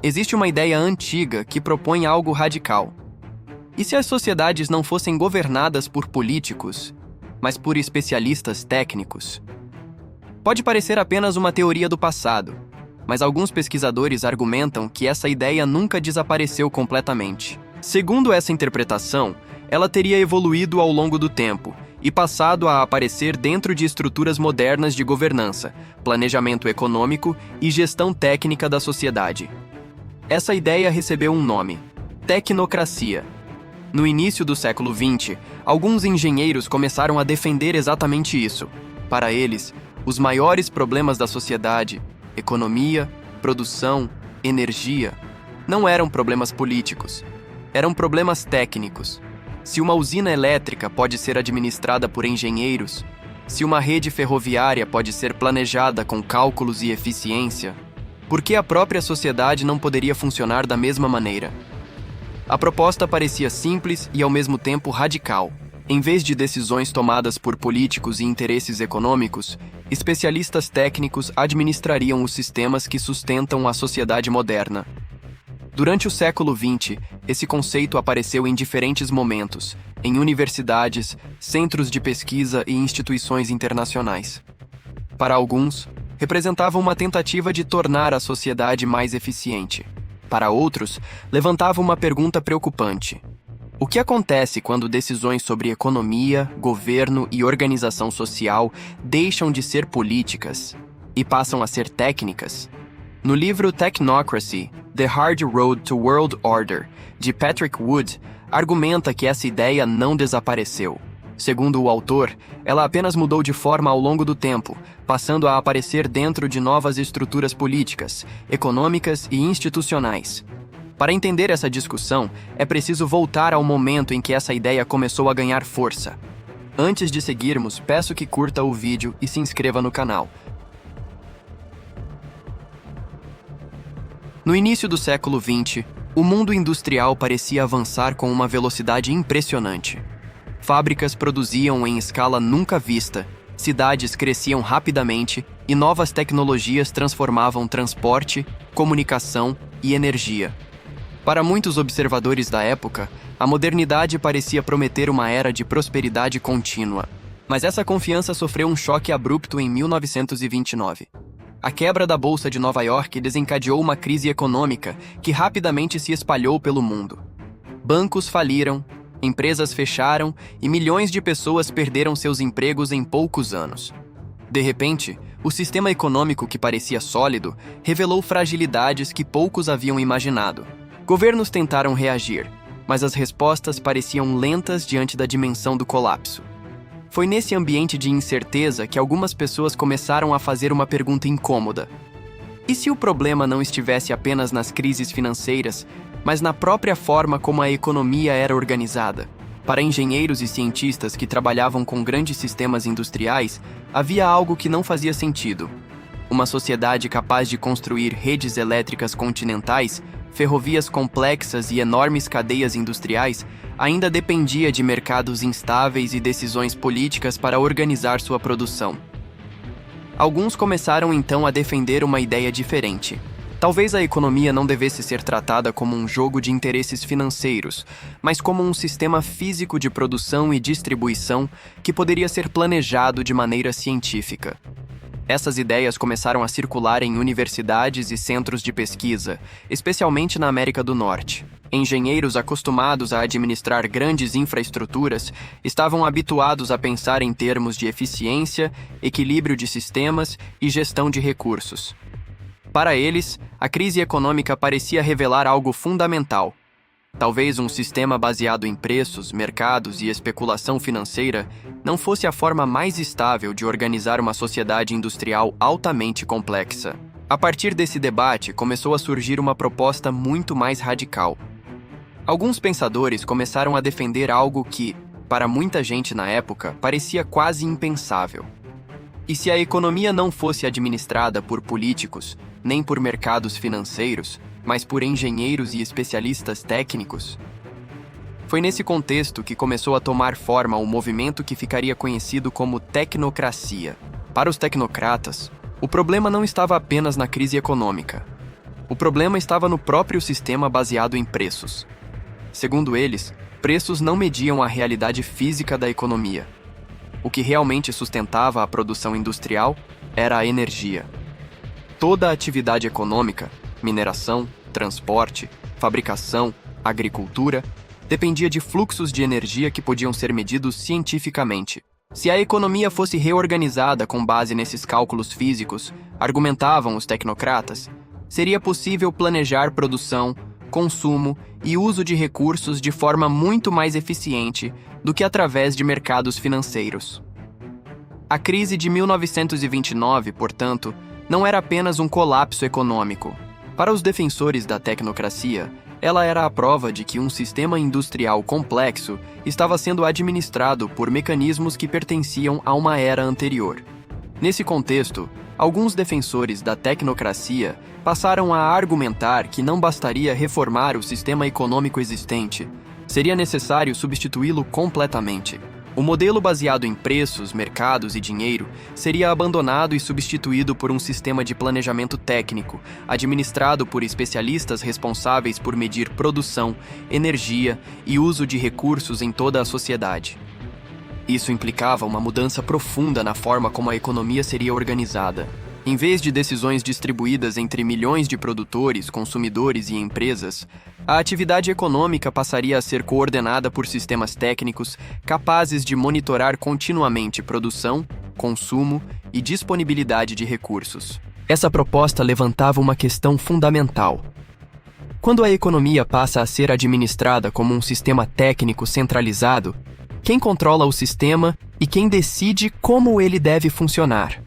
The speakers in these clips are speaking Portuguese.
Existe uma ideia antiga que propõe algo radical. E se as sociedades não fossem governadas por políticos, mas por especialistas técnicos? Pode parecer apenas uma teoria do passado, mas alguns pesquisadores argumentam que essa ideia nunca desapareceu completamente. Segundo essa interpretação, ela teria evoluído ao longo do tempo e passado a aparecer dentro de estruturas modernas de governança, planejamento econômico e gestão técnica da sociedade. Essa ideia recebeu um nome: tecnocracia. No início do século XX, alguns engenheiros começaram a defender exatamente isso. Para eles, os maiores problemas da sociedade, economia, produção, energia, não eram problemas políticos, eram problemas técnicos. Se uma usina elétrica pode ser administrada por engenheiros, se uma rede ferroviária pode ser planejada com cálculos e eficiência, por que a própria sociedade não poderia funcionar da mesma maneira? A proposta parecia simples e ao mesmo tempo radical. Em vez de decisões tomadas por políticos e interesses econômicos, especialistas técnicos administrariam os sistemas que sustentam a sociedade moderna. Durante o século XX, esse conceito apareceu em diferentes momentos, em universidades, centros de pesquisa e instituições internacionais. Para alguns, representava uma tentativa de tornar a sociedade mais eficiente. Para outros, levantava uma pergunta preocupante: o que acontece quando decisões sobre economia, governo e organização social deixam de ser políticas e passam a ser técnicas? No livro Technocracy: The Hard Road to World Order, de Patrick Wood, argumenta que essa ideia não desapareceu. Segundo o autor, ela apenas mudou de forma ao longo do tempo, passando a aparecer dentro de novas estruturas políticas, econômicas e institucionais. Para entender essa discussão, é preciso voltar ao momento em que essa ideia começou a ganhar força. Antes de seguirmos, peço que curta o vídeo e se inscreva no canal. No início do século XX, o mundo industrial parecia avançar com uma velocidade impressionante. Fábricas produziam em escala nunca vista, cidades cresciam rapidamente e novas tecnologias transformavam transporte, comunicação e energia. Para muitos observadores da época, a modernidade parecia prometer uma era de prosperidade contínua. Mas essa confiança sofreu um choque abrupto em 1929. A quebra da Bolsa de Nova York desencadeou uma crise econômica que rapidamente se espalhou pelo mundo. Bancos faliram, empresas fecharam e milhões de pessoas perderam seus empregos em poucos anos. De repente, o sistema econômico que parecia sólido revelou fragilidades que poucos haviam imaginado. Governos tentaram reagir, mas as respostas pareciam lentas diante da dimensão do colapso. Foi nesse ambiente de incerteza que algumas pessoas começaram a fazer uma pergunta incômoda: e se o problema não estivesse apenas nas crises financeiras, mas na própria forma como a economia era organizada? Para engenheiros e cientistas que trabalhavam com grandes sistemas industriais, havia algo que não fazia sentido. Uma sociedade capaz de construir redes elétricas continentais, ferrovias complexas e enormes cadeias industriais ainda dependia de mercados instáveis e decisões políticas para organizar sua produção. Alguns começaram então a defender uma ideia diferente. Talvez a economia não devesse ser tratada como um jogo de interesses financeiros, mas como um sistema físico de produção e distribuição que poderia ser planejado de maneira científica. Essas ideias começaram a circular em universidades e centros de pesquisa, especialmente na América do Norte. Engenheiros acostumados a administrar grandes infraestruturas estavam habituados a pensar em termos de eficiência, equilíbrio de sistemas e gestão de recursos. Para eles, a crise econômica parecia revelar algo fundamental. Talvez um sistema baseado em preços, mercados e especulação financeira não fosse a forma mais estável de organizar uma sociedade industrial altamente complexa. A partir desse debate, começou a surgir uma proposta muito mais radical. Alguns pensadores começaram a defender algo que, para muita gente na época, parecia quase impensável. E se a economia não fosse administrada por políticos, nem por mercados financeiros, mas por engenheiros e especialistas técnicos? Foi nesse contexto que começou a tomar forma o movimento que ficaria conhecido como tecnocracia. Para os tecnocratas, o problema não estava apenas na crise econômica. O problema estava no próprio sistema baseado em preços. Segundo eles, preços não mediam a realidade física da economia. O que realmente sustentava a produção industrial era a energia. Toda a atividade econômica, mineração, transporte, fabricação, agricultura, dependia de fluxos de energia que podiam ser medidos cientificamente. Se a economia fosse reorganizada com base nesses cálculos físicos, argumentavam os tecnocratas, seria possível planejar produção, consumo e uso de recursos de forma muito mais eficiente do que através de mercados financeiros. A crise de 1929, portanto, não era apenas um colapso econômico. Para os defensores da tecnocracia, ela era a prova de que um sistema industrial complexo estava sendo administrado por mecanismos que pertenciam a uma era anterior. Nesse contexto, alguns defensores da tecnocracia passaram a argumentar que não bastaria reformar o sistema econômico existente, seria necessário substituí-lo completamente. O modelo baseado em preços, mercados e dinheiro seria abandonado e substituído por um sistema de planejamento técnico, administrado por especialistas responsáveis por medir produção, energia e uso de recursos em toda a sociedade. Isso implicava uma mudança profunda na forma como a economia seria organizada. Em vez de decisões distribuídas entre milhões de produtores, consumidores e empresas, a atividade econômica passaria a ser coordenada por sistemas técnicos capazes de monitorar continuamente produção, consumo e disponibilidade de recursos. Essa proposta levantava uma questão fundamental. Quando a economia passa a ser administrada como um sistema técnico centralizado, quem controla o sistema e quem decide como ele deve funcionar?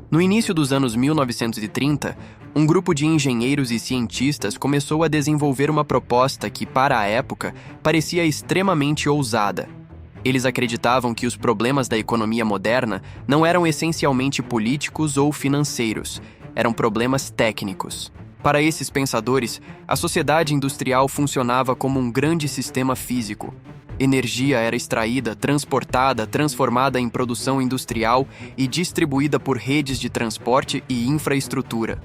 No início dos anos 1930, um grupo de engenheiros e cientistas começou a desenvolver uma proposta que, para a época, parecia extremamente ousada. Eles acreditavam que os problemas da economia moderna não eram essencialmente políticos ou financeiros, eram problemas técnicos. Para esses pensadores, a sociedade industrial funcionava como um grande sistema físico. Energia era extraída, transportada, transformada em produção industrial e distribuída por redes de transporte e infraestrutura.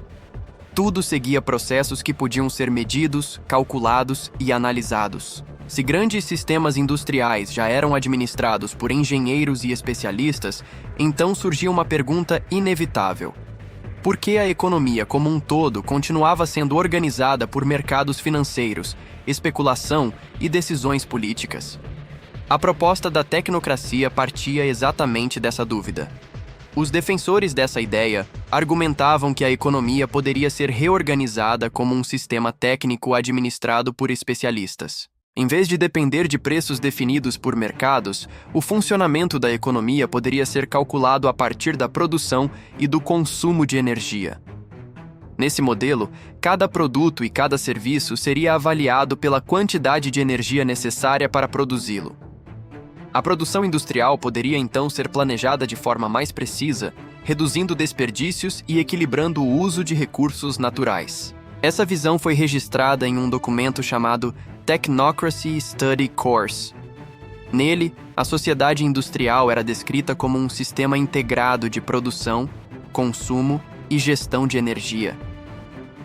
Tudo seguia processos que podiam ser medidos, calculados e analisados. Se grandes sistemas industriais já eram administrados por engenheiros e especialistas, então surgia uma pergunta inevitável. Por que a economia como um todo continuava sendo organizada por mercados financeiros, especulação e decisões políticas? A proposta da tecnocracia partia exatamente dessa dúvida. Os defensores dessa ideia argumentavam que a economia poderia ser reorganizada como um sistema técnico administrado por especialistas. Em vez de depender de preços definidos por mercados, o funcionamento da economia poderia ser calculado a partir da produção e do consumo de energia. Nesse modelo, cada produto e cada serviço seria avaliado pela quantidade de energia necessária para produzi-lo. A produção industrial poderia então ser planejada de forma mais precisa, reduzindo desperdícios e equilibrando o uso de recursos naturais. Essa visão foi registrada em um documento chamado Technocracy Study Course. Nele, a sociedade industrial era descrita como um sistema integrado de produção, consumo e gestão de energia.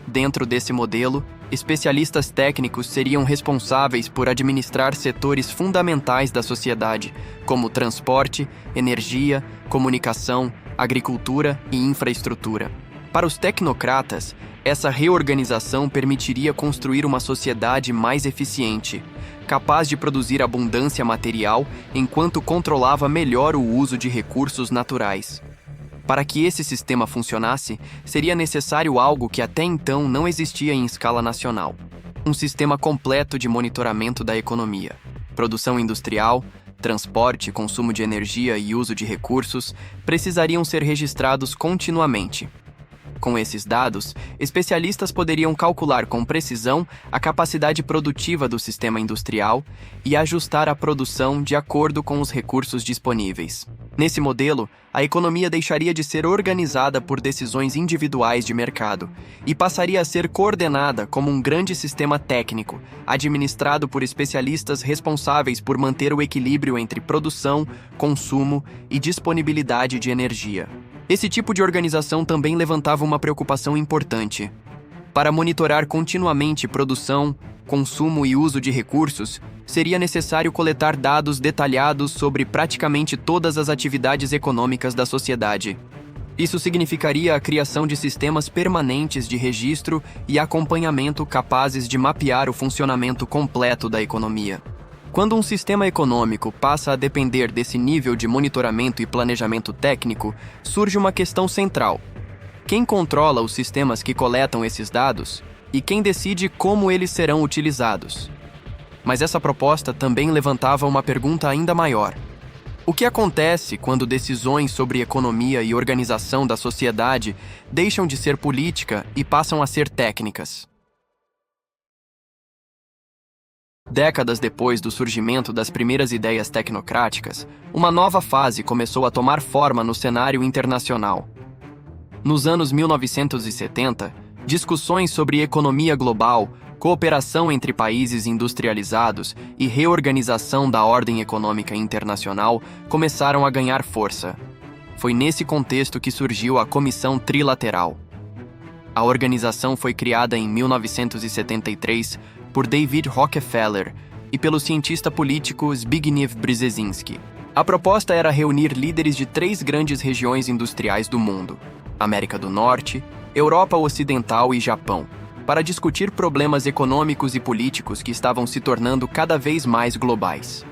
Dentro desse modelo, especialistas técnicos seriam responsáveis por administrar setores fundamentais da sociedade, como transporte, energia, comunicação, agricultura e infraestrutura. Para os tecnocratas, essa reorganização permitiria construir uma sociedade mais eficiente, capaz de produzir abundância material enquanto controlava melhor o uso de recursos naturais. Para que esse sistema funcionasse, seria necessário algo que até então não existia em escala nacional: um sistema completo de monitoramento da economia. Produção industrial, transporte, consumo de energia e uso de recursos precisariam ser registrados continuamente. Com esses dados, especialistas poderiam calcular com precisão a capacidade produtiva do sistema industrial e ajustar a produção de acordo com os recursos disponíveis. Nesse modelo, a economia deixaria de ser organizada por decisões individuais de mercado e passaria a ser coordenada como um grande sistema técnico, administrado por especialistas responsáveis por manter o equilíbrio entre produção, consumo e disponibilidade de energia. Esse tipo de organização também levantava uma preocupação importante. Para monitorar continuamente produção, consumo e uso de recursos, seria necessário coletar dados detalhados sobre praticamente todas as atividades econômicas da sociedade. Isso significaria a criação de sistemas permanentes de registro e acompanhamento capazes de mapear o funcionamento completo da economia. Quando um sistema econômico passa a depender desse nível de monitoramento e planejamento técnico, surge uma questão central. Quem controla os sistemas que coletam esses dados e quem decide como eles serão utilizados? Mas essa proposta também levantava uma pergunta ainda maior. O que acontece quando decisões sobre economia e organização da sociedade deixam de ser política e passam a ser técnicas? Décadas depois do surgimento das primeiras ideias tecnocráticas, uma nova fase começou a tomar forma no cenário internacional. Nos anos 1970, discussões sobre economia global, cooperação entre países industrializados e reorganização da ordem econômica internacional começaram a ganhar força. Foi nesse contexto que surgiu a Comissão Trilateral. A organização foi criada em 1973 por David Rockefeller e pelo cientista político Zbigniew Brzezinski. A proposta era reunir líderes de 3 grandes regiões industriais do mundo: América do Norte, Europa Ocidental e Japão, para discutir problemas econômicos e políticos que estavam se tornando cada vez mais globais.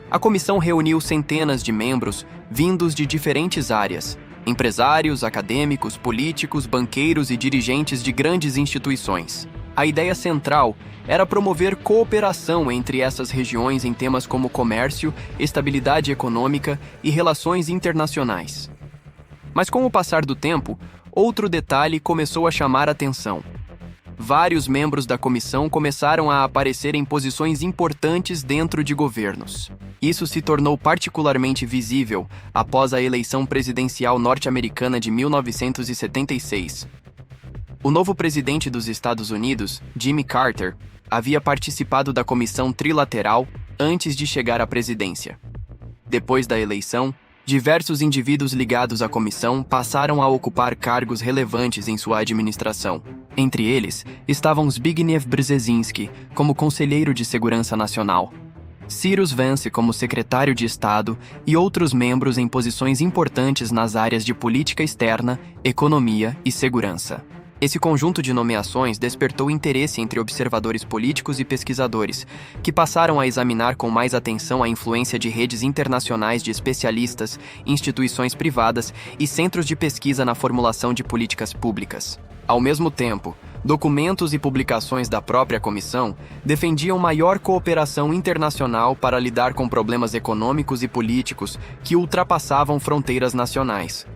A comissão reuniu centenas de membros vindos de diferentes áreas: empresários, acadêmicos, políticos, banqueiros e dirigentes de grandes instituições. A ideia central era promover cooperação entre essas regiões em temas como comércio, estabilidade econômica e relações internacionais. Mas com o passar do tempo, outro detalhe começou a chamar a atenção. Vários membros da comissão começaram a aparecer em posições importantes dentro de governos. Isso se tornou particularmente visível após a eleição presidencial norte-americana de 1976. O novo presidente dos Estados Unidos, Jimmy Carter, havia participado da Comissão Trilateral antes de chegar à presidência. Depois da eleição, diversos indivíduos ligados à comissão passaram a ocupar cargos relevantes em sua administração. Entre eles, estavam Zbigniew Brzezinski como conselheiro de Segurança Nacional, Cyrus Vance como secretário de Estado e outros membros em posições importantes nas áreas de política externa, economia e segurança. Esse conjunto de nomeações despertou interesse entre observadores políticos e pesquisadores, que passaram a examinar com mais atenção a influência de redes internacionais de especialistas, instituições privadas e centros de pesquisa na formulação de políticas públicas. Ao mesmo tempo, documentos e publicações da própria comissão defendiam maior cooperação internacional para lidar com problemas econômicos e políticos que ultrapassavam fronteiras nacionais.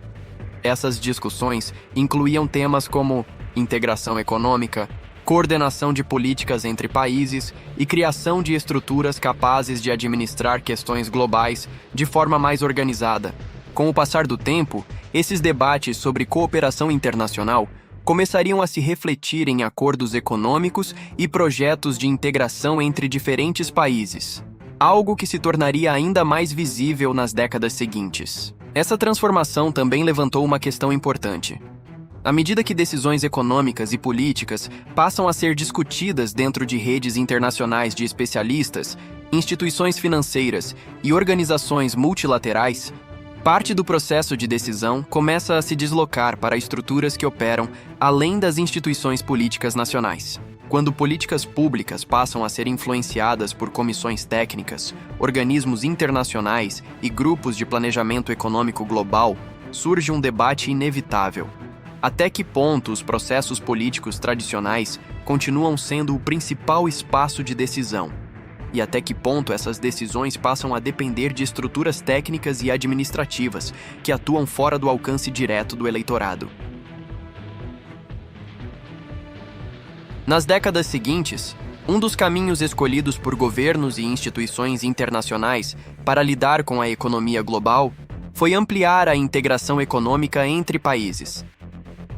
Essas discussões incluíam temas como integração econômica, coordenação de políticas entre países e criação de estruturas capazes de administrar questões globais de forma mais organizada. Com o passar do tempo, esses debates sobre cooperação internacional começariam a se refletir em acordos econômicos e projetos de integração entre diferentes países, algo que se tornaria ainda mais visível nas décadas seguintes. Essa transformação também levantou uma questão importante. À medida que decisões econômicas e políticas passam a ser discutidas dentro de redes internacionais de especialistas, instituições financeiras e organizações multilaterais, parte do processo de decisão começa a se deslocar para estruturas que operam além das instituições políticas nacionais. Quando políticas públicas passam a ser influenciadas por comissões técnicas, organismos internacionais e grupos de planejamento econômico global, surge um debate inevitável. Até que ponto os processos políticos tradicionais continuam sendo o principal espaço de decisão? E até que ponto essas decisões passam a depender de estruturas técnicas e administrativas que atuam fora do alcance direto do eleitorado? Nas décadas seguintes, um dos caminhos escolhidos por governos e instituições internacionais para lidar com a economia global foi ampliar a integração econômica entre países.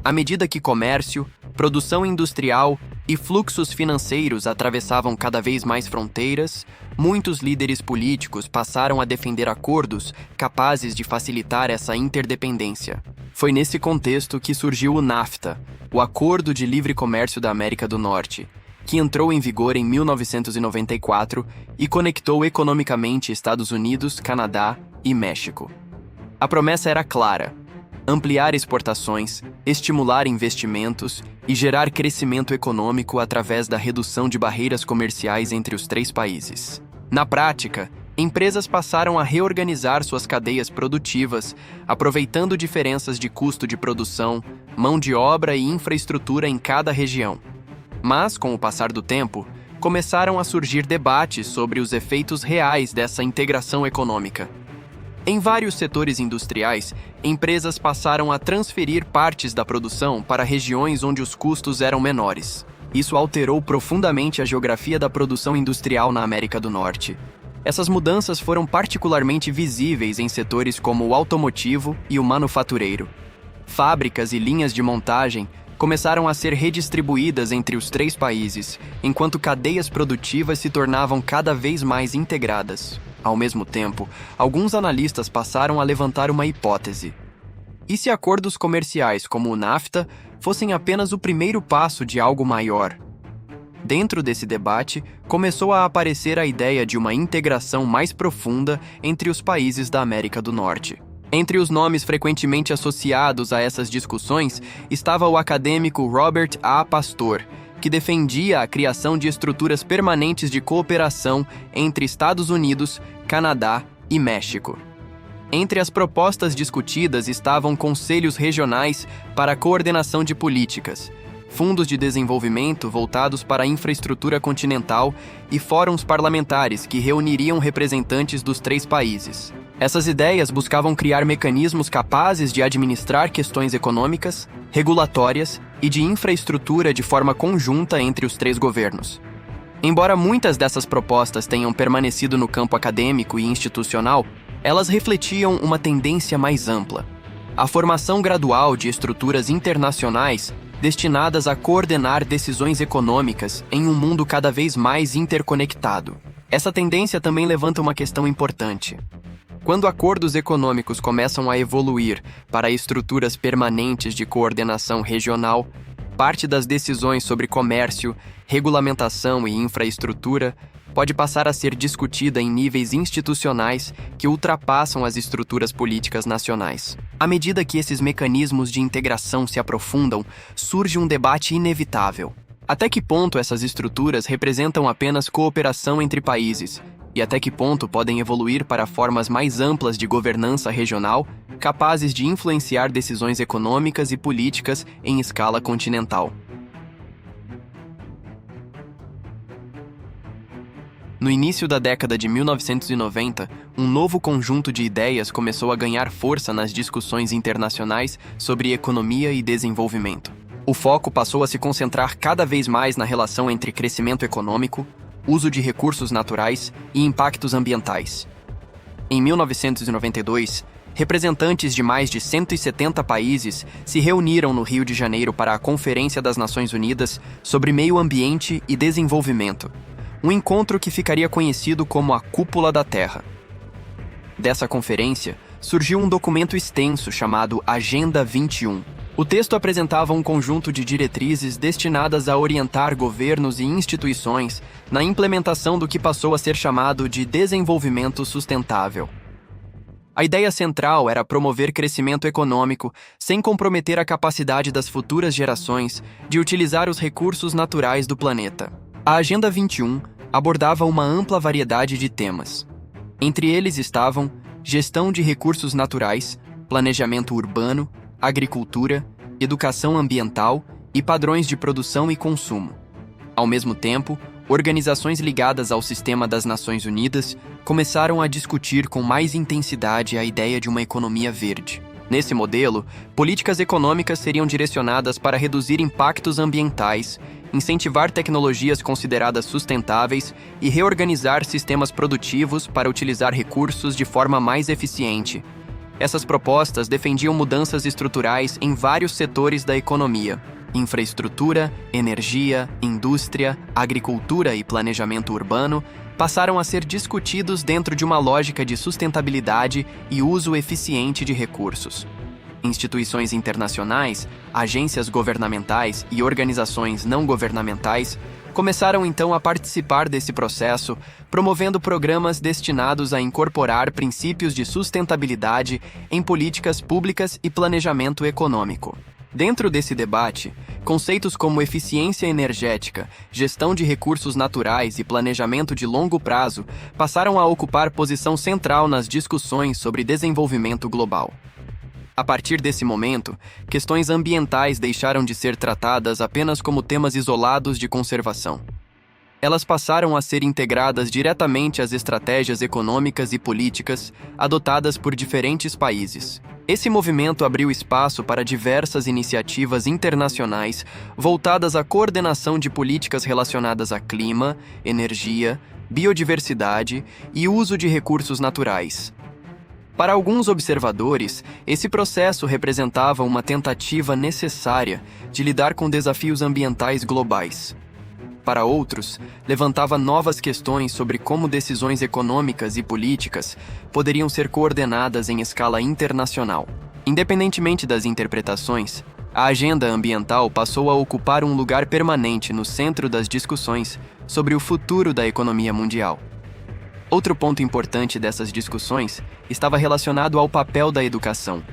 À medida que comércio, produção industrial e fluxos financeiros atravessavam cada vez mais fronteiras, muitos líderes políticos passaram a defender acordos capazes de facilitar essa interdependência. Foi nesse contexto que surgiu o NAFTA, o Acordo de Livre Comércio da América do Norte, que entrou em vigor em 1994 e conectou economicamente Estados Unidos, Canadá e México. A promessa era clara: ampliar exportações, estimular investimentos e gerar crescimento econômico através da redução de barreiras comerciais entre os três países. Na prática, empresas passaram a reorganizar suas cadeias produtivas, aproveitando diferenças de custo de produção, mão de obra e infraestrutura em cada região. Mas, com o passar do tempo, começaram a surgir debates sobre os efeitos reais dessa integração econômica. Em vários setores industriais, empresas passaram a transferir partes da produção para regiões onde os custos eram menores. Isso alterou profundamente a geografia da produção industrial na América do Norte. Essas mudanças foram particularmente visíveis em setores como o automotivo e o manufatureiro. Fábricas e linhas de montagem começaram a ser redistribuídas entre os três países, enquanto cadeias produtivas se tornavam cada vez mais integradas. Ao mesmo tempo, alguns analistas passaram a levantar uma hipótese. E se acordos comerciais como o NAFTA fossem apenas o primeiro passo de algo maior? Dentro desse debate, começou a aparecer a ideia de uma integração mais profunda entre os países da América do Norte. Entre os nomes frequentemente associados a essas discussões estava o acadêmico Robert A. Pastor, que defendia a criação de estruturas permanentes de cooperação entre Estados Unidos, Canadá e México. Entre as propostas discutidas estavam conselhos regionais para a coordenação de políticas, fundos de desenvolvimento voltados para a infraestrutura continental e fóruns parlamentares que reuniriam representantes dos três países. Essas ideias buscavam criar mecanismos capazes de administrar questões econômicas, regulatórias e de infraestrutura de forma conjunta entre os três governos. Embora muitas dessas propostas tenham permanecido no campo acadêmico e institucional, elas refletiam uma tendência mais ampla: a formação gradual de estruturas internacionais destinadas a coordenar decisões econômicas em um mundo cada vez mais interconectado. Essa tendência também levanta uma questão importante. Quando acordos econômicos começam a evoluir para estruturas permanentes de coordenação regional, parte das decisões sobre comércio, regulamentação e infraestrutura pode passar a ser discutida em níveis institucionais que ultrapassam as estruturas políticas nacionais. À medida que esses mecanismos de integração se aprofundam, surge um debate inevitável. Até que ponto essas estruturas representam apenas cooperação entre países? E até que ponto podem evoluir para formas mais amplas de governança regional, capazes de influenciar decisões econômicas e políticas em escala continental? No início da década de 1990, um novo conjunto de ideias começou a ganhar força nas discussões internacionais sobre economia e desenvolvimento. O foco passou a se concentrar cada vez mais na relação entre crescimento econômico, uso de recursos naturais e impactos ambientais. Em 1992, representantes de mais de 170 países se reuniram no Rio de Janeiro para a Conferência das Nações Unidas sobre Meio Ambiente e Desenvolvimento, um encontro que ficaria conhecido como a Cúpula da Terra. Dessa conferência, surgiu um documento extenso chamado Agenda 21. O texto apresentava um conjunto de diretrizes destinadas a orientar governos e instituições na implementação do que passou a ser chamado de desenvolvimento sustentável. A ideia central era promover crescimento econômico sem comprometer a capacidade das futuras gerações de utilizar os recursos naturais do planeta. A Agenda 21 abordava uma ampla variedade de temas. Entre eles estavam gestão de recursos naturais, planejamento urbano, agricultura, educação ambiental e padrões de produção e consumo. Ao mesmo tempo, organizações ligadas ao sistema das Nações Unidas começaram a discutir com mais intensidade a ideia de uma economia verde. Nesse modelo, políticas econômicas seriam direcionadas para reduzir impactos ambientais, incentivar tecnologias consideradas sustentáveis e reorganizar sistemas produtivos para utilizar recursos de forma mais eficiente. Essas propostas defendiam mudanças estruturais em vários setores da economia: infraestrutura, energia, indústria, agricultura e planejamento urbano passaram a ser discutidos dentro de uma lógica de sustentabilidade e uso eficiente de recursos. Instituições internacionais, agências governamentais e organizações não governamentais começaram então a participar desse processo, promovendo programas destinados a incorporar princípios de sustentabilidade em políticas públicas e planejamento econômico. Dentro desse debate, conceitos como eficiência energética, gestão de recursos naturais e planejamento de longo prazo passaram a ocupar posição central nas discussões sobre desenvolvimento global. A partir desse momento, questões ambientais deixaram de ser tratadas apenas como temas isolados de conservação. Elas passaram a ser integradas diretamente às estratégias econômicas e políticas adotadas por diferentes países. Esse movimento abriu espaço para diversas iniciativas internacionais voltadas à coordenação de políticas relacionadas a clima, energia, biodiversidade e uso de recursos naturais. Para alguns observadores, esse processo representava uma tentativa necessária de lidar com desafios ambientais globais. Para outros, levantava novas questões sobre como decisões econômicas e políticas poderiam ser coordenadas em escala internacional. Independentemente das interpretações, a agenda ambiental passou a ocupar um lugar permanente no centro das discussões sobre o futuro da economia mundial. Outro ponto importante dessas discussões estava relacionado ao papel da educação.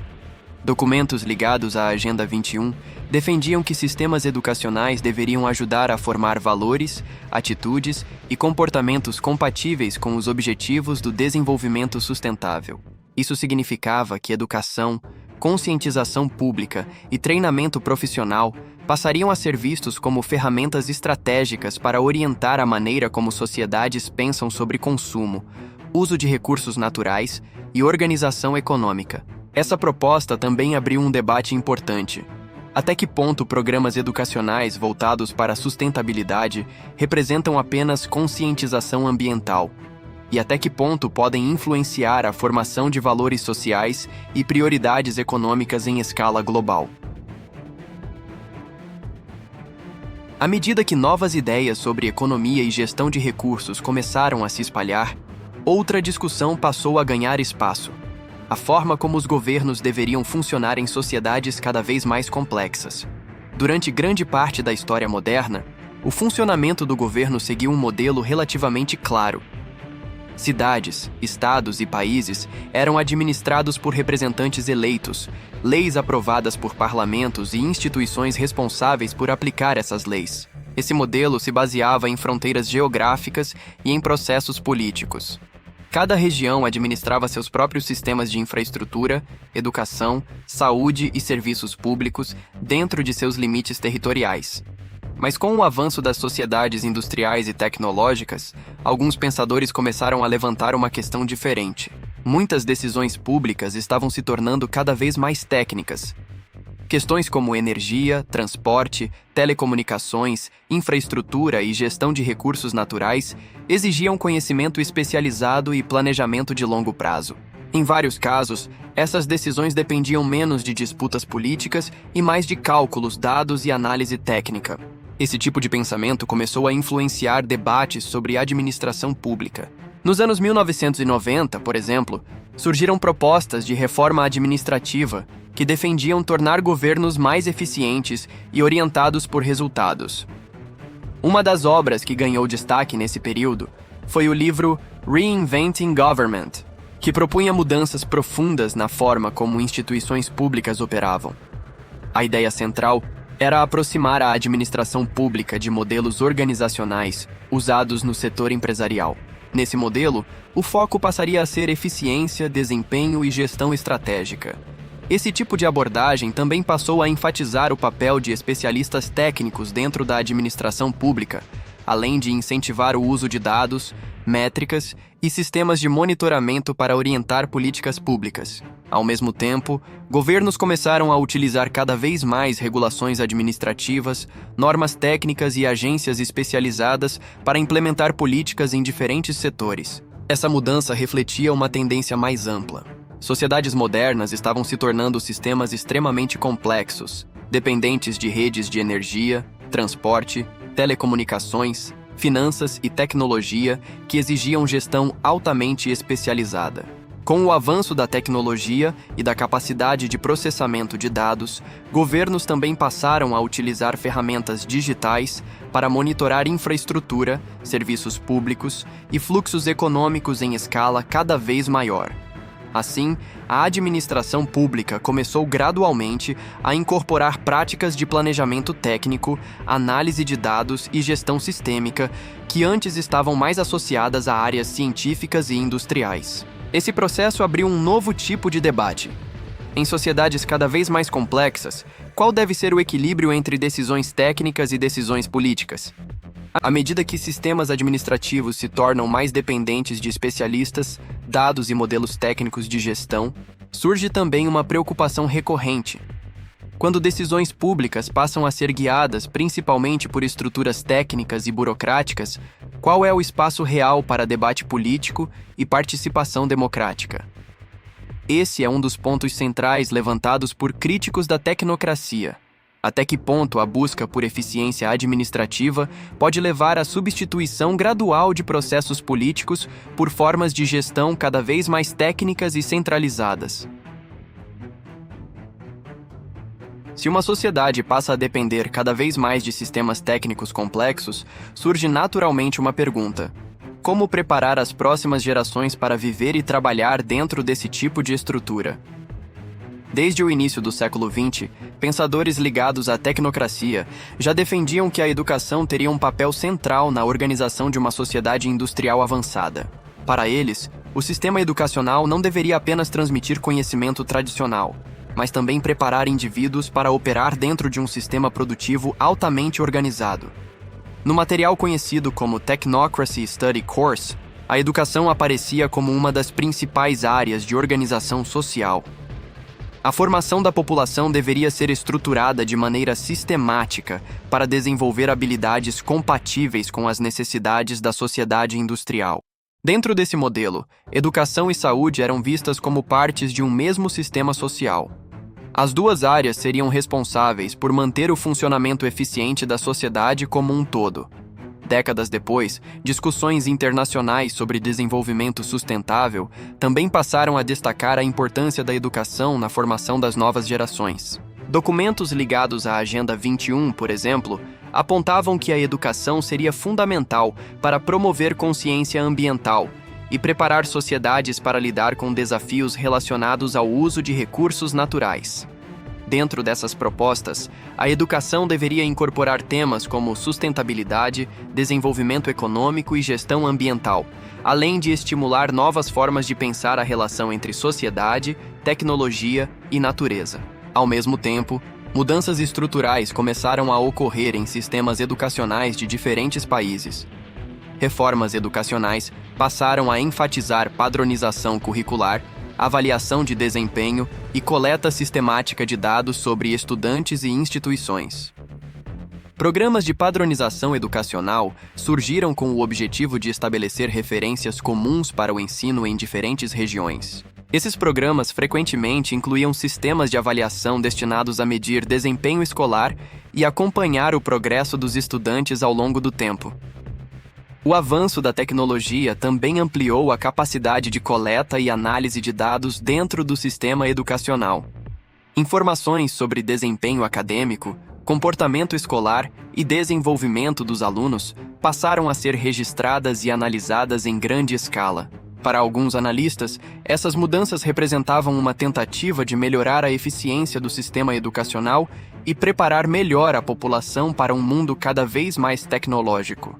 Documentos ligados à Agenda 21 defendiam que sistemas educacionais deveriam ajudar a formar valores, atitudes e comportamentos compatíveis com os objetivos do desenvolvimento sustentável. Isso significava que educação, conscientização pública e treinamento profissional passariam a ser vistos como ferramentas estratégicas para orientar a maneira como sociedades pensam sobre consumo, uso de recursos naturais e organização econômica. Essa proposta também abriu um debate importante. Até que ponto programas educacionais voltados para a sustentabilidade representam apenas conscientização ambiental? E até que ponto podem influenciar a formação de valores sociais e prioridades econômicas em escala global? À medida que novas ideias sobre economia e gestão de recursos começaram a se espalhar, outra discussão passou a ganhar espaço: a forma como os governos deveriam funcionar em sociedades cada vez mais complexas. Durante grande parte da história moderna, o funcionamento do governo seguiu um modelo relativamente claro. Cidades, estados e países eram administrados por representantes eleitos, leis aprovadas por parlamentos e instituições responsáveis por aplicar essas leis. Esse modelo se baseava em fronteiras geográficas e em processos políticos. Cada região administrava seus próprios sistemas de infraestrutura, educação, saúde e serviços públicos dentro de seus limites territoriais. Mas com o avanço das sociedades industriais e tecnológicas, alguns pensadores começaram a levantar uma questão diferente. Muitas decisões públicas estavam se tornando cada vez mais técnicas. Questões como energia, transporte, telecomunicações, infraestrutura e gestão de recursos naturais exigiam conhecimento especializado e planejamento de longo prazo. Em vários casos, essas decisões dependiam menos de disputas políticas e mais de cálculos, dados e análise técnica. Esse tipo de pensamento começou a influenciar debates sobre administração pública. Nos anos 1990, por exemplo, surgiram propostas de reforma administrativa que defendiam tornar governos mais eficientes e orientados por resultados. Uma das obras que ganhou destaque nesse período foi o livro Reinventing Government, que propunha mudanças profundas na forma como instituições públicas operavam. A ideia central era aproximar a administração pública de modelos organizacionais usados no setor empresarial. Nesse modelo, o foco passaria a ser eficiência, desempenho e gestão estratégica. Esse tipo de abordagem também passou a enfatizar o papel de especialistas técnicos dentro da administração pública, além de incentivar o uso de dados, métricas e sistemas de monitoramento para orientar políticas públicas. Ao mesmo tempo, governos começaram a utilizar cada vez mais regulações administrativas, normas técnicas e agências especializadas para implementar políticas em diferentes setores. Essa mudança refletia uma tendência mais ampla. Sociedades modernas estavam se tornando sistemas extremamente complexos, dependentes de redes de energia, transporte, telecomunicações, finanças e tecnologia que exigiam gestão altamente especializada. Com o avanço da tecnologia e da capacidade de processamento de dados, governos também passaram a utilizar ferramentas digitais para monitorar infraestrutura, serviços públicos e fluxos econômicos em escala cada vez maior. Assim, a administração pública começou gradualmente a incorporar práticas de planejamento técnico, análise de dados e gestão sistêmica que antes estavam mais associadas a áreas científicas e industriais. Esse processo abriu um novo tipo de debate. Em sociedades cada vez mais complexas, qual deve ser o equilíbrio entre decisões técnicas e decisões políticas? À medida que sistemas administrativos se tornam mais dependentes de especialistas, dados e modelos técnicos de gestão, surge também uma preocupação recorrente. Quando decisões públicas passam a ser guiadas principalmente por estruturas técnicas e burocráticas, qual é o espaço real para debate político e participação democrática? Esse é um dos pontos centrais levantados por críticos da tecnocracia. Até que ponto a busca por eficiência administrativa pode levar à substituição gradual de processos políticos por formas de gestão cada vez mais técnicas e centralizadas? Se uma sociedade passa a depender cada vez mais de sistemas técnicos complexos, surge naturalmente uma pergunta: como preparar as próximas gerações para viver e trabalhar dentro desse tipo de estrutura? Desde o início do século XX, pensadores ligados à tecnocracia já defendiam que a educação teria um papel central na organização de uma sociedade industrial avançada. Para eles, o sistema educacional não deveria apenas transmitir conhecimento tradicional, mas também preparar indivíduos para operar dentro de um sistema produtivo altamente organizado. No material conhecido como Technocracy Study Course, a educação aparecia como uma das principais áreas de organização social. A formação da população deveria ser estruturada de maneira sistemática para desenvolver habilidades compatíveis com as necessidades da sociedade industrial. Dentro desse modelo, educação e saúde eram vistas como partes de um mesmo sistema social. As duas áreas seriam responsáveis por manter o funcionamento eficiente da sociedade como um todo. Décadas depois, discussões internacionais sobre desenvolvimento sustentável também passaram a destacar a importância da educação na formação das novas gerações. Documentos ligados à Agenda 21, por exemplo, apontavam que a educação seria fundamental para promover consciência ambiental e preparar sociedades para lidar com desafios relacionados ao uso de recursos naturais. Dentro dessas propostas, a educação deveria incorporar temas como sustentabilidade, desenvolvimento econômico e gestão ambiental, além de estimular novas formas de pensar a relação entre sociedade, tecnologia e natureza. Ao mesmo tempo, mudanças estruturais começaram a ocorrer em sistemas educacionais de diferentes países. Reformas educacionais passaram a enfatizar padronização curricular, avaliação de desempenho e coleta sistemática de dados sobre estudantes e instituições. Programas de padronização educacional surgiram com o objetivo de estabelecer referências comuns para o ensino em diferentes regiões. Esses programas frequentemente incluíam sistemas de avaliação destinados a medir desempenho escolar e acompanhar o progresso dos estudantes ao longo do tempo. O avanço da tecnologia também ampliou a capacidade de coleta e análise de dados dentro do sistema educacional. Informações sobre desempenho acadêmico, comportamento escolar e desenvolvimento dos alunos passaram a ser registradas e analisadas em grande escala. Para alguns analistas, essas mudanças representavam uma tentativa de melhorar a eficiência do sistema educacional e preparar melhor a população para um mundo cada vez mais tecnológico.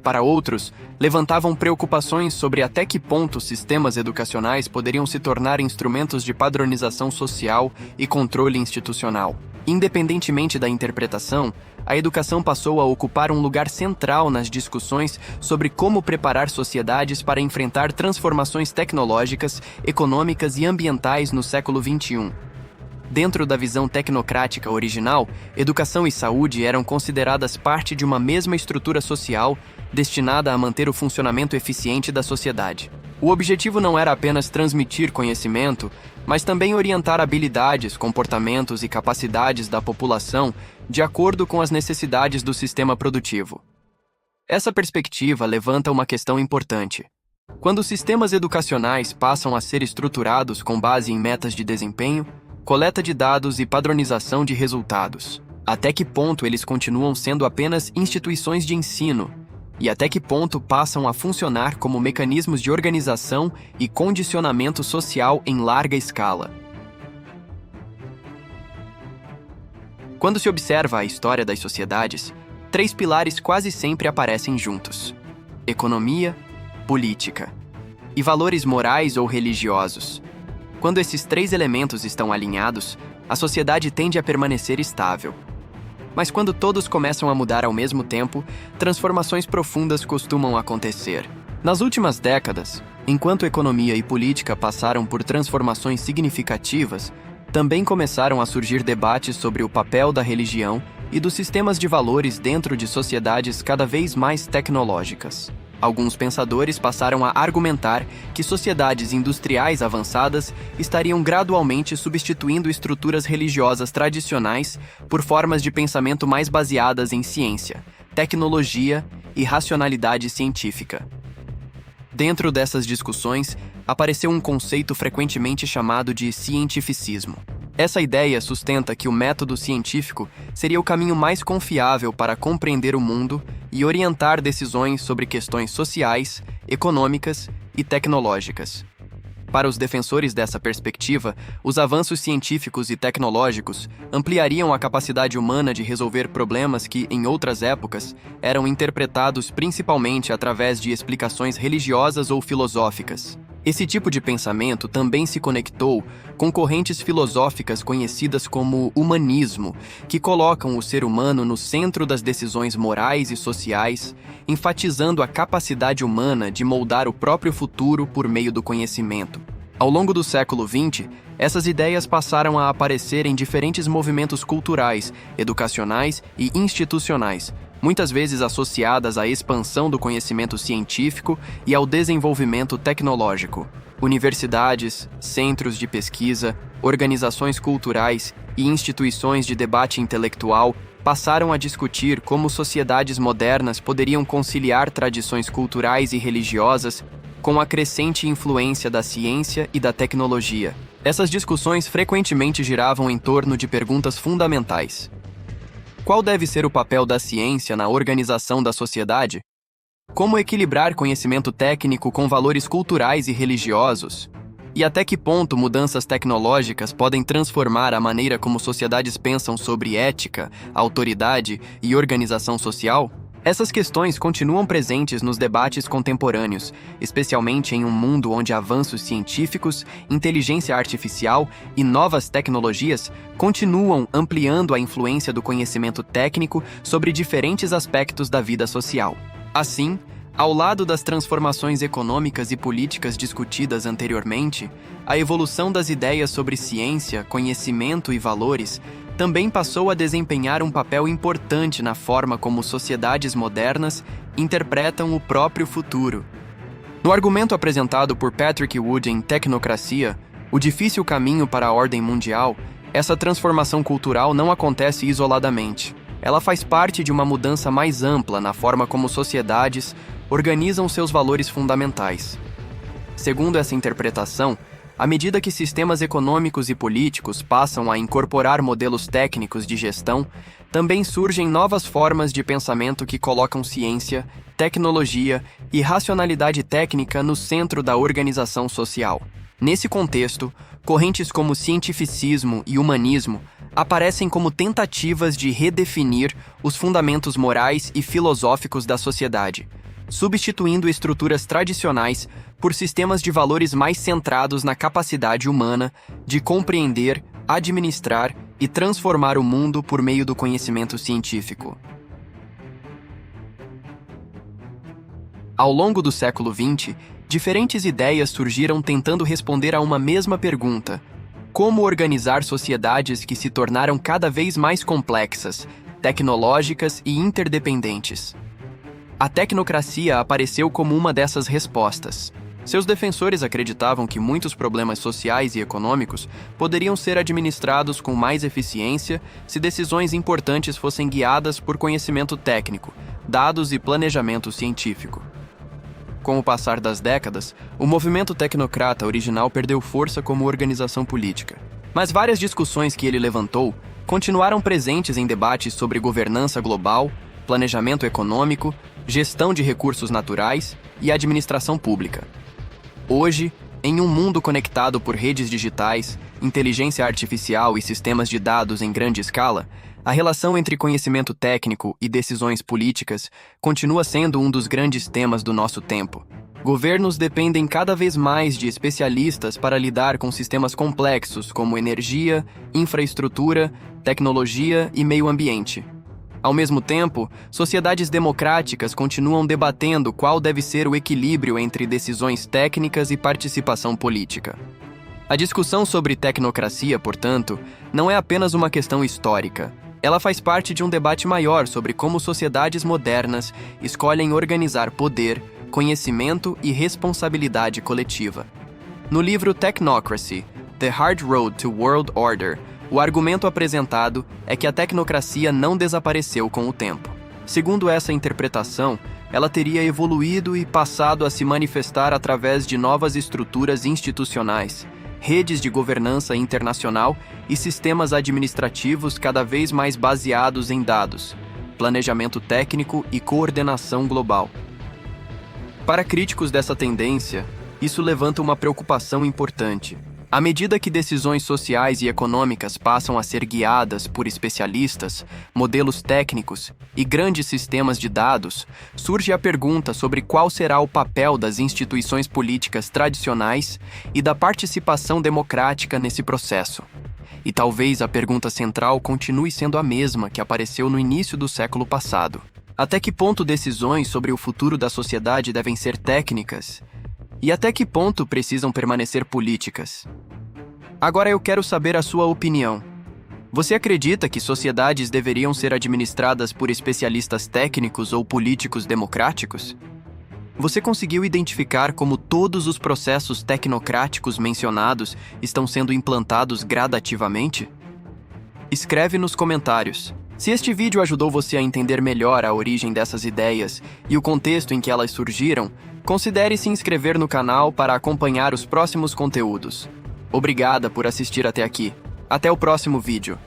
Para outros, levantavam preocupações sobre até que ponto sistemas educacionais poderiam se tornar instrumentos de padronização social e controle institucional. Independentemente da interpretação, a educação passou a ocupar um lugar central nas discussões sobre como preparar sociedades para enfrentar transformações tecnológicas, econômicas e ambientais no século XXI. Dentro da visão tecnocrática original, educação e saúde eram consideradas parte de uma mesma estrutura social destinada a manter o funcionamento eficiente da sociedade. O objetivo não era apenas transmitir conhecimento, mas também orientar habilidades, comportamentos e capacidades da população de acordo com as necessidades do sistema produtivo. Essa perspectiva levanta uma questão importante. Quando sistemas educacionais passam a ser estruturados com base em metas de desempenho, coleta de dados e padronização de resultados, até que ponto eles continuam sendo apenas instituições de ensino? E até que ponto passam a funcionar como mecanismos de organização e condicionamento social em larga escala? Quando se observa a história das sociedades, 3 pilares quase sempre aparecem juntos: economia, política e valores morais ou religiosos. Quando esses 3 elementos estão alinhados, a sociedade tende a permanecer estável. Mas quando todos começam a mudar ao mesmo tempo, transformações profundas costumam acontecer. Nas últimas décadas, enquanto economia e política passaram por transformações significativas, também começaram a surgir debates sobre o papel da religião e dos sistemas de valores dentro de sociedades cada vez mais tecnológicas. Alguns pensadores passaram a argumentar que sociedades industriais avançadas estariam gradualmente substituindo estruturas religiosas tradicionais por formas de pensamento mais baseadas em ciência, tecnologia e racionalidade científica. Dentro dessas discussões, apareceu um conceito frequentemente chamado de cientificismo. Essa ideia sustenta que o método científico seria o caminho mais confiável para compreender o mundo e orientar decisões sobre questões sociais, econômicas e tecnológicas. Para os defensores dessa perspectiva, os avanços científicos e tecnológicos ampliariam a capacidade humana de resolver problemas que, em outras épocas, eram interpretados principalmente através de explicações religiosas ou filosóficas. Esse tipo de pensamento também se conectou com correntes filosóficas conhecidas como humanismo, que colocam o ser humano no centro das decisões morais e sociais, enfatizando a capacidade humana de moldar o próprio futuro por meio do conhecimento. Ao longo do século XX, essas ideias passaram a aparecer em diferentes movimentos culturais, educacionais e institucionais, muitas vezes associadas à expansão do conhecimento científico e ao desenvolvimento tecnológico. Universidades, centros de pesquisa, organizações culturais e instituições de debate intelectual passaram a discutir como sociedades modernas poderiam conciliar tradições culturais e religiosas com a crescente influência da ciência e da tecnologia. Essas discussões frequentemente giravam em torno de perguntas fundamentais. Qual deve ser o papel da ciência na organização da sociedade? Como equilibrar conhecimento técnico com valores culturais e religiosos? E até que ponto mudanças tecnológicas podem transformar a maneira como sociedades pensam sobre ética, autoridade e organização social? Essas questões continuam presentes nos debates contemporâneos, especialmente em um mundo onde avanços científicos, inteligência artificial e novas tecnologias continuam ampliando a influência do conhecimento técnico sobre diferentes aspectos da vida social. Assim, ao lado das transformações econômicas e políticas discutidas anteriormente, a evolução das ideias sobre ciência, conhecimento e valores também passou a desempenhar um papel importante na forma como sociedades modernas interpretam o próprio futuro. No argumento apresentado por Patrick Wood em Tecnocracia, O Difícil Caminho para a Ordem Mundial, essa transformação cultural não acontece isoladamente. Ela faz parte de uma mudança mais ampla na forma como sociedades organizam seus valores fundamentais. Segundo essa interpretação, à medida que sistemas econômicos e políticos passam a incorporar modelos técnicos de gestão, também surgem novas formas de pensamento que colocam ciência, tecnologia e racionalidade técnica no centro da organização social. Nesse contexto, correntes como cientificismo e humanismo aparecem como tentativas de redefinir os fundamentos morais e filosóficos da sociedade, substituindo estruturas tradicionais por sistemas de valores mais centrados na capacidade humana de compreender, administrar e transformar o mundo por meio do conhecimento científico. Ao longo do século XX, diferentes ideias surgiram tentando responder a uma mesma pergunta: como organizar sociedades que se tornaram cada vez mais complexas, tecnológicas e interdependentes? A tecnocracia apareceu como uma dessas respostas. Seus defensores acreditavam que muitos problemas sociais e econômicos poderiam ser administrados com mais eficiência se decisões importantes fossem guiadas por conhecimento técnico, dados e planejamento científico. Com o passar das décadas, o movimento tecnocrata original perdeu força como organização política. Mas várias discussões que ele levantou continuaram presentes em debates sobre governança global, planejamento econômico, gestão de recursos naturais e administração pública. Hoje, em um mundo conectado por redes digitais, inteligência artificial e sistemas de dados em grande escala, a relação entre conhecimento técnico e decisões políticas continua sendo um dos grandes temas do nosso tempo. Governos dependem cada vez mais de especialistas para lidar com sistemas complexos como energia, infraestrutura, tecnologia e meio ambiente. Ao mesmo tempo, sociedades democráticas continuam debatendo qual deve ser o equilíbrio entre decisões técnicas e participação política. A discussão sobre tecnocracia, portanto, não é apenas uma questão histórica. Ela faz parte de um debate maior sobre como sociedades modernas escolhem organizar poder, conhecimento e responsabilidade coletiva. No livro Technocracy, The Hard Road to World Order, o argumento apresentado é que a tecnocracia não desapareceu com o tempo. Segundo essa interpretação, ela teria evoluído e passado a se manifestar através de novas estruturas institucionais, redes de governança internacional e sistemas administrativos cada vez mais baseados em dados, planejamento técnico e coordenação global. Para críticos dessa tendência, isso levanta uma preocupação importante. À medida que decisões sociais e econômicas passam a ser guiadas por especialistas, modelos técnicos e grandes sistemas de dados, surge a pergunta sobre qual será o papel das instituições políticas tradicionais e da participação democrática nesse processo. E talvez a pergunta central continue sendo a mesma que apareceu no início do século passado. Até que ponto decisões sobre o futuro da sociedade devem ser técnicas? E até que ponto precisam permanecer políticas? Agora eu quero saber a sua opinião. Você acredita que sociedades deveriam ser administradas por especialistas técnicos ou políticos democráticos? Você conseguiu identificar como todos os processos tecnocráticos mencionados estão sendo implantados gradativamente? Escreve nos comentários. Se este vídeo ajudou você a entender melhor a origem dessas ideias e o contexto em que elas surgiram, considere se inscrever no canal para acompanhar os próximos conteúdos. Obrigada por assistir até aqui. Até o próximo vídeo.